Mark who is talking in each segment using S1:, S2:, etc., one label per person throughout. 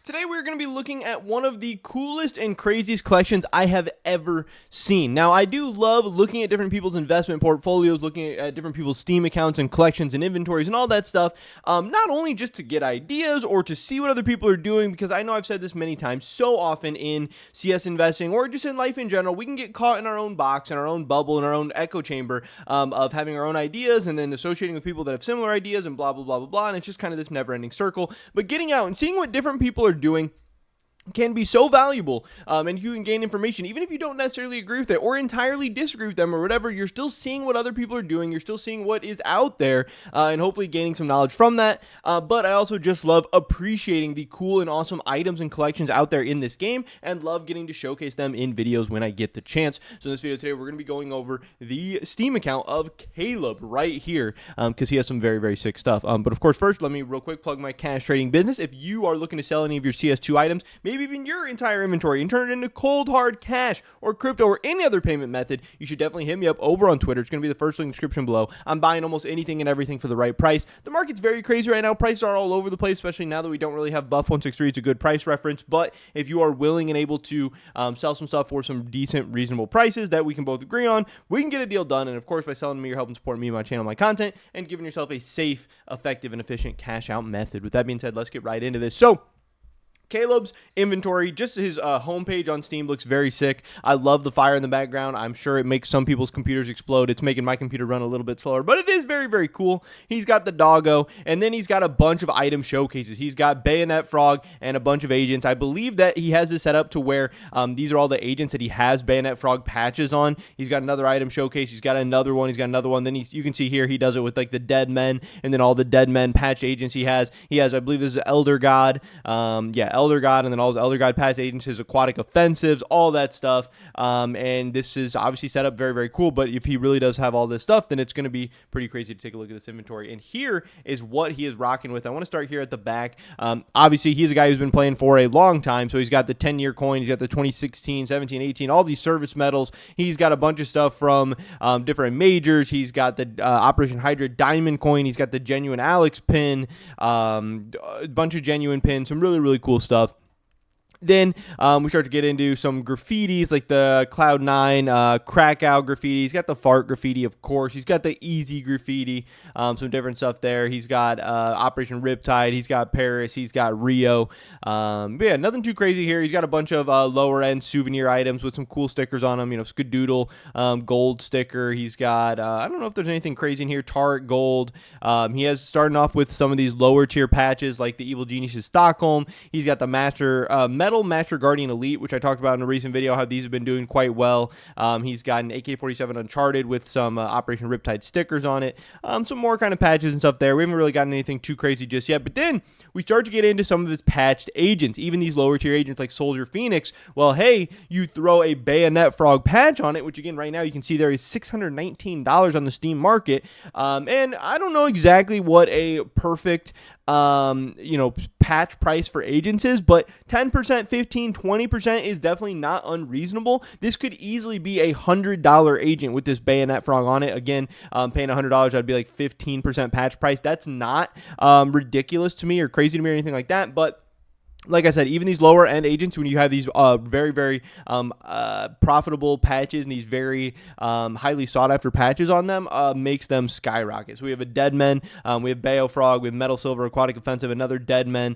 S1: Today we're going to be looking at one of the coolest and craziest collections I have ever seen. Now, I do love looking at different people's investment portfolios, looking at different people's Steam accounts and collections and inventories and all that stuff, not only just to get ideas or to see what other people are doing, because I know I've said this many times, so often in CS investing or just in life in general, we can get caught in our own box, in our own bubble, in our own echo chamber of having our own ideas and then associating with people that have similar ideas and blah, blah, blah, blah, blah, and it's just kind of this never-ending circle. But getting out and seeing what different people are doing can be so valuable, and you can gain information even if you don't necessarily agree with it or entirely disagree with them or whatever. You're still seeing what other people are doing, you're still seeing what is out there, and hopefully gaining some knowledge from that. But I also just love appreciating the cool and awesome items and collections out there in this game, and love getting to showcase them in videos when I get the chance. So in this video today, we're going to be going over the Steam account of Caleb right here, because he has some very, very sick stuff. But of course, first, let me real quick plug my cash trading business. If you are looking to sell any of your CS2 items, maybe even your entire inventory, and turn it into cold hard cash or crypto or any other payment method, you should definitely hit me up over on Twitter. It's going to be the first link in the description below. I'm buying almost anything and everything for the right price. The market's very crazy right now. Prices are all over the place, especially now that we don't really have Buff 163. It's a good price reference, but if you are willing and able to sell some stuff for some decent, reasonable prices that we can both agree on, we can get a deal done. And of course, by selling me, you're helping support me, my channel, my content, and giving yourself a safe, effective, and efficient cash out method. With that being said, let's get right into this. So Caleb's inventory, just his homepage on Steam looks very sick. I love the fire in the background. I'm sure it makes some people's computers explode. It's making my computer run a little bit slower, but it is very, very cool. He's got the doggo, and then he's got a bunch of item showcases. He's got Bayonet Frog and a bunch of agents. I believe that he has this set up to where these are all the agents that he has Bayonet Frog patches on. He's got another item showcase. He's got another one. He's got another one. Then you can see here he does it with like the Dead Men and then all the Dead Men patch agents he has. He has, I believe this is Elder God. Elder God, and then all his Elder God patch agents, his aquatic offensives, all that stuff. And this is obviously set up very, very cool. But if he really does have all this stuff, then it's going to be pretty crazy to take a look at this inventory. And here is what he is rocking with. I want to start here at the back. Obviously, he's a guy who's been playing for a long time. So he's got the 10-year coin. He's got the 2016, 17, 18, all these service medals. He's got a bunch of stuff from different majors. He's got the Operation Hydra Diamond coin. He's got the genuine Alex pin, a bunch of genuine pins, some really, really cool stuff. Then we start to get into some graffitis like the Cloud9 Krakow graffiti. He's got the fart graffiti, of course. He's got the easy graffiti, some different stuff there. He's got Operation Riptide. He's got Paris. He's got Rio. But yeah, nothing too crazy here. He's got a bunch of lower end souvenir items with some cool stickers on them. You know, Skadoodle gold sticker. He's got, I don't know if there's anything crazy in here. Tart gold. He has starting off with some of these lower tier patches like the Evil Geniuses Stockholm. He's got the Metal Master Guardian Elite, which I talked about in a recent video, how these have been doing quite well. He's got an AK-47 Uncharted with some Operation Riptide stickers on it. Some more kind of patches and stuff there. We haven't really gotten anything too crazy just yet, but then we start to get into some of his patched agents, even these lower tier agents like Soldier Phoenix. Well, hey, you throw a Bayonet Frog patch on it, which again, right now you can see there is $619 on the Steam market. And I don't know exactly what a perfect patch price for agents is, but 10%, 15, 20% is definitely not unreasonable. This could easily be a $100 agent with this Bayonet Frog on it. Again, paying $100, that'd be like 15% patch price. That's not ridiculous to me or crazy to me or anything like that, but like I said, even these lower end agents, when you have these very, very profitable patches and these very highly sought after patches on them, makes them skyrocket. So we have a Dead Men, we have Bayo Frog, we have Metal Silver, Aquatic Offensive, another Dead Men.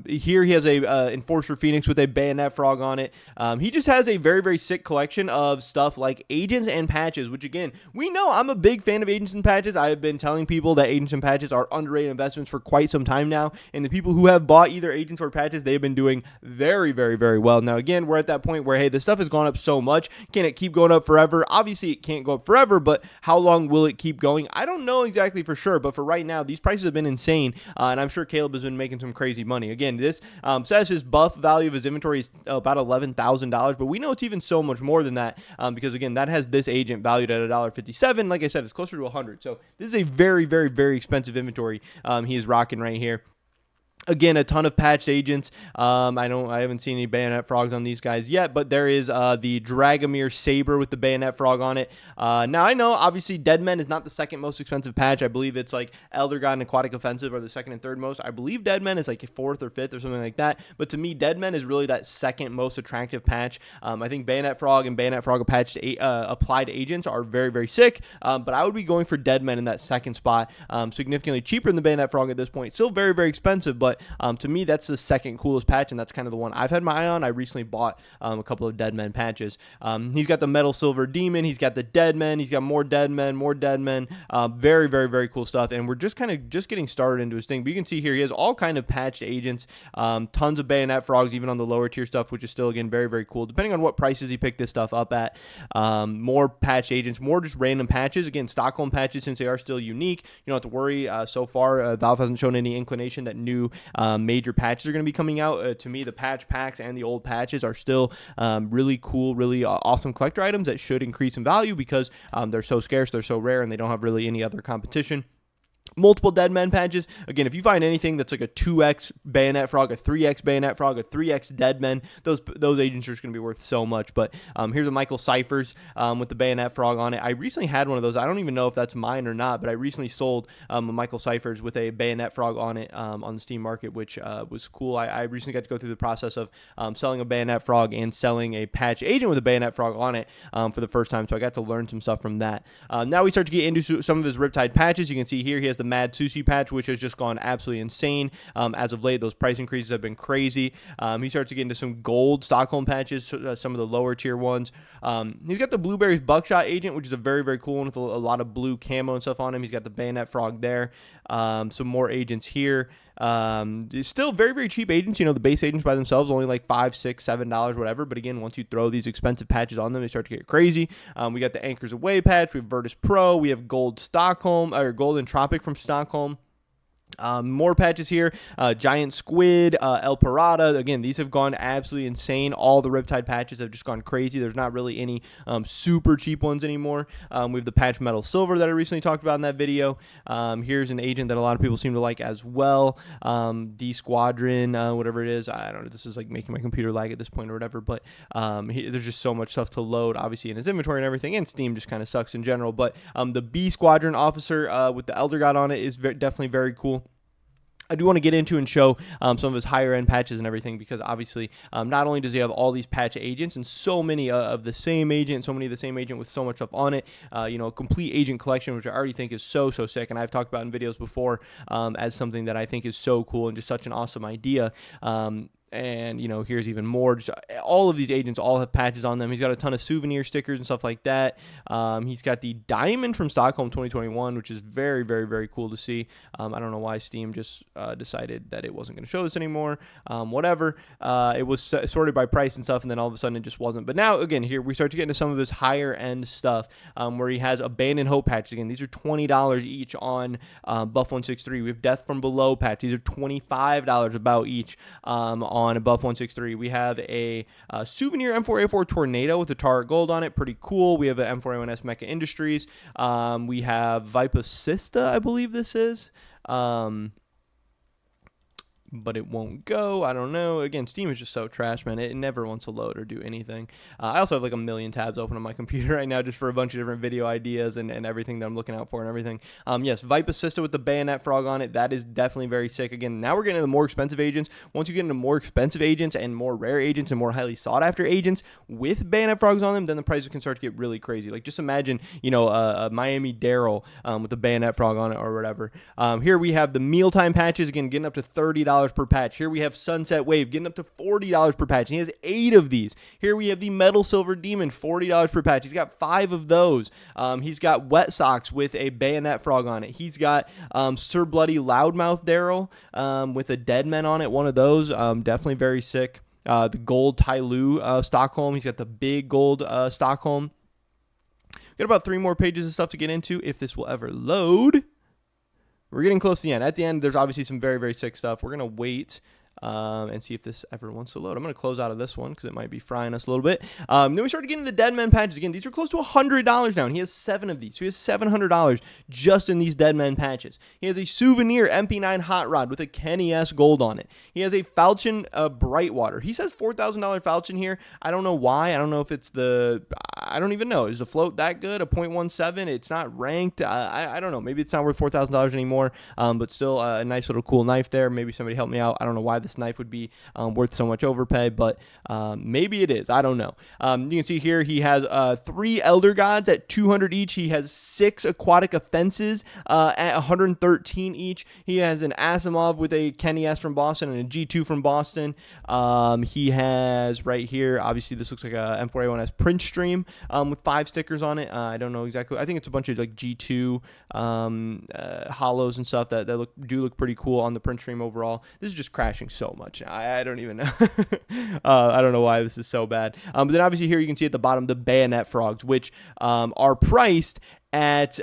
S1: Here he has a Enforcer Phoenix with a Bayonet Frog on it. He just has a very, very sick collection of stuff like agents and patches, which again, we know I'm a big fan of agents and patches. I have been telling people that agents and patches are underrated investments for quite some time now, and the people who have bought either agents or patches, they've been doing very, very, very well. Now, again, we're at that point where, hey, this stuff has gone up so much. Can it keep going up forever? Obviously, it can't go up forever, but how long will it keep going? I don't know exactly for sure, but for right now, these prices have been insane, and I'm sure Caleb has been making some crazy money. Again, this says his buff value of his inventory is about $11,000, but we know it's even so much more than that, because, again, that has this agent valued at $1.57. Like I said, it's closer to $100. So this is a very, very, very expensive inventory he is rocking right here. Again, a ton of patched agents. I haven't seen any bayonet frogs on these guys yet, but there is the Dragomir Saber with the bayonet frog on it. Now I know obviously Deadman is not the second most expensive patch. I believe it's like Elder God and Aquatic Offensive are the second and third most. I believe Deadman is like fourth or fifth or something like that. But to me, Deadman is really that second most attractive patch. I think bayonet frog and bayonet frog applied agents are very, very sick. But I would be going for Deadman in that second spot. Significantly cheaper than the bayonet frog at this point. Still very, very expensive, but to me, that's the second coolest patch, and that's kind of the one I've had my eye on. I recently bought a couple of Deadmen patches. He's got the Metal Silver Demon. He's got the Deadmen. He's got more Deadmen. Very, very, very cool stuff, and we're just getting started into his thing. But you can see here he has all kind of patched agents, tons of bayonet frogs, even on the lower tier stuff, which is still, again, very, very cool. Depending on what prices he picked this stuff up at, more patched agents, more just random patches. Again, Stockholm patches, since they are still unique, you don't have to worry. So far, Valve hasn't shown any inclination that new major patches are going to be coming out. To me, the patch packs and the old patches are still really cool, really awesome collector items that should increase in value because they're so scarce, they're so rare, and they don't have really any other competition. Multiple Deadman patches. Again, if you find anything that's like a 2x bayonet frog, a 3x bayonet frog, a 3x Deadman, those agents are just going to be worth so much. But here's a Michael Cyphers with the bayonet frog on it. I recently had one of those. I don't even know if that's mine or not, but I recently sold a Michael Cyphers with a bayonet frog on it on the Steam market, which was cool. I recently got to go through the process of selling a bayonet frog and selling a patch agent with a bayonet frog on it for the first time, so I got to learn some stuff from that. Now we start to get into some of his Riptide patches. You can see here he has the Mad Sushi patch, which has just gone absolutely insane. As of late, those price increases have been crazy. He starts to get into some gold Stockholm patches, some of the lower tier ones. He's got the Blueberries Buckshot agent, which is a very, very cool one with a lot of blue camo and stuff on him. He's got the bayonet frog there. Some more agents here. Still very, very cheap agents. You know, the base agents by themselves only like $5, $6, $7, whatever. But again, once you throw these expensive patches on them, they start to get crazy. We got the Anchors Away patch. We have Virtus Pro. We have Gold Stockholm or Gold Entropic from Stockholm. More patches here. Giant Squid, El Parada. Again, these have gone absolutely insane. All the Riptide patches have just gone crazy. There's not really any super cheap ones anymore. We have the patch Metal Silver that I recently talked about in that video. Here's an agent that a lot of people seem to like as well. D Squadron, whatever it is. I don't know. This is like making my computer lag at this point or whatever. But there's just so much stuff to load, obviously, in his inventory and everything. And Steam just kind of sucks in general. But the B Squadron officer with the Elder God on it is definitely very cool. I do want to get into and show some of his higher end patches and everything because obviously not only does he have all these patch agents and so many of the same agent, with so much stuff on it, a complete agent collection, which I already think is so sick. And I've talked about in videos before as something that I think is so cool and just such an awesome idea. And, here's even more. Just all of these agents all have patches on them. He's got a ton of souvenir stickers and stuff like that. He's got the Diamond from Stockholm 2021, which is very, very, very cool to see. I don't know why Steam just decided that it wasn't going to show this anymore. Whatever. It was sorted by price and stuff, and then all of a sudden it just wasn't. But now, again, here we start to get into some of his higher end stuff where he has Abandoned Hope patches. Again, these are $20 each on Buff 163. We have Death from Below patch. These are $25 about each on a Buff 163. We have a souvenir M4A4 Tornado with the Target Gold on it. Pretty cool. We have an M4A1S Mecha Industries. We have Vipacista, I believe this is. But it won't go. I don't know. Again, Steam is just so trash, man. It never wants to load or do anything. I also have like a million tabs open on my computer right now just for a bunch of different video ideas and everything that I'm looking out for and everything. Yes, Vipacista with the bayonet frog on it. That is definitely very sick. Again, now we're getting into the more expensive agents. Once you get into more expensive agents and more rare agents and more highly sought after agents with bayonet frogs on them, then the prices can start to get really crazy. Like just imagine, a Miami Daryl with a bayonet frog on it or whatever. Here we have the mealtime patches, again, getting up to $30 per patch. Here we have Sunset Wave getting up to $40 per patch. And he has 8 of these. Here we have the Metal Silver Demon, $40 per patch. He's got 5 of those. He's got Wet Socks with a bayonet frog on it. He's got Sir Bloody Loudmouth Daryl with a Deadman on it. One of those, definitely very sick. The gold Tyloo Stockholm. He's got the big gold Stockholm. Got about 3 more pages of stuff to get into if this will ever load. We're getting close to the end. At the end, there's obviously some very, very sick stuff. We're going to wait and see if this ever wants to load. I'm going to close out of this one because it might be frying us a little bit. Then we started getting the Dead Men patches. Again, these are close to $100 now, and he has 7 of these. So he has $700 just in these Dead Men patches. He has a souvenir MP9 Hot Rod with a Kenny S gold on it. He has a Falchion Brightwater. He says $4,000 Falchion here. I don't know why. I don't know if it's I don't even know. Is the float that good? A .17? It's not ranked. I don't know. Maybe it's not worth $4,000 anymore, but still a nice little cool knife there. Maybe somebody help me out. I don't know why this knife would be worth so much overpay, but maybe it is. I don't know. You can see here he has 3 Elder Gods at 200 each. He has 6 Aquatic Offenses at 113 each. He has an Asimov with a Kenny S from Boston and a G2 from Boston. He has right here, obviously this looks like a M4A1S print stream with 5 stickers on it. I don't know exactly. I think it's a bunch of like G2 hollows and stuff that do look pretty cool on the print stream overall. This is just crashing so much. I don't even know. I don't know why this is so bad. But then obviously here you can see at the bottom the bayonet frogs, which are priced at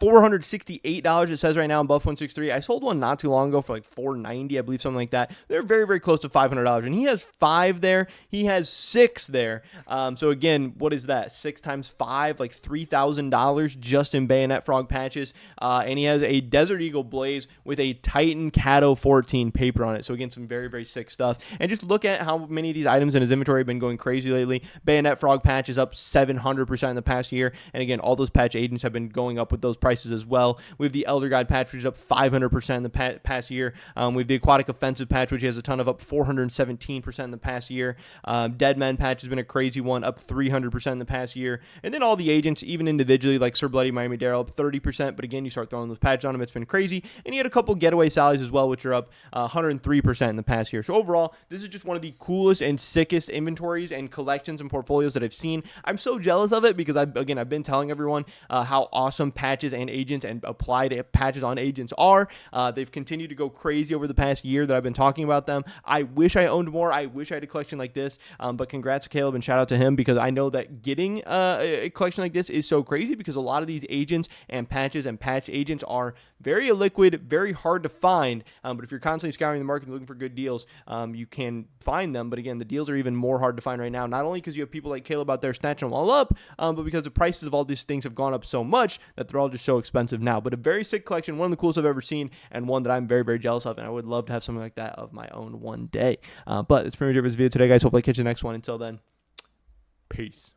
S1: $468 it says right now on Buff163. I sold one not too long ago for like $490, I believe, something like that. They're very, very close to $500, and he has 5 there. He has 6 there. So again, what is that? 6 times 5, like $3,000 just in bayonet frog patches. And he has a Desert Eagle Blaze with a Titan Cato 14 paper on it. So again, some very, very sick stuff. And just look at how many of these items in his inventory have been going crazy lately. Bayonet frog patch is up 700% in the past year. And again, all those patch agents have been going up with those prices as well. We have the Elder God patch, which is up 500% in the past year. We have the Aquatic Offensive patch, which has a ton of up 417% in the past year. Dead Men patch has been a crazy one, up 300% in the past year. And then all the agents, even individually, like Sir Bloody Miami Daryl, up 30%. But again, you start throwing those patches on him, it's been crazy. And he had a couple Getaway Sallies as well, which are up 103% in the past year. So overall, this is just one of the coolest and sickest inventories and collections and portfolios that I've seen. I'm so jealous of it because I've been telling everyone how awesome patches and agents and applied patches on agents are. They've continued to go crazy over the past year that I've been talking about them. I wish I owned more. I wish I had a collection like this. But congrats to Caleb and shout out to him because I know that getting a collection like this is so crazy because a lot of these agents and patches and patch agents are very illiquid, very hard to find. But if you're constantly scouring the market and looking for good deals, you can find them. But again, the deals are even more hard to find right now, not only because you have people like Caleb out there snatching them all up, but because the prices of all these things have gone up so much that they're all just so expensive now. But a very sick collection, one of the coolest I've ever seen, and one that I'm very, very jealous of, and I would love to have something like that of my own one day. But that's pretty much it for this video today, guys. Hopefully I catch you the next one. Until then, peace.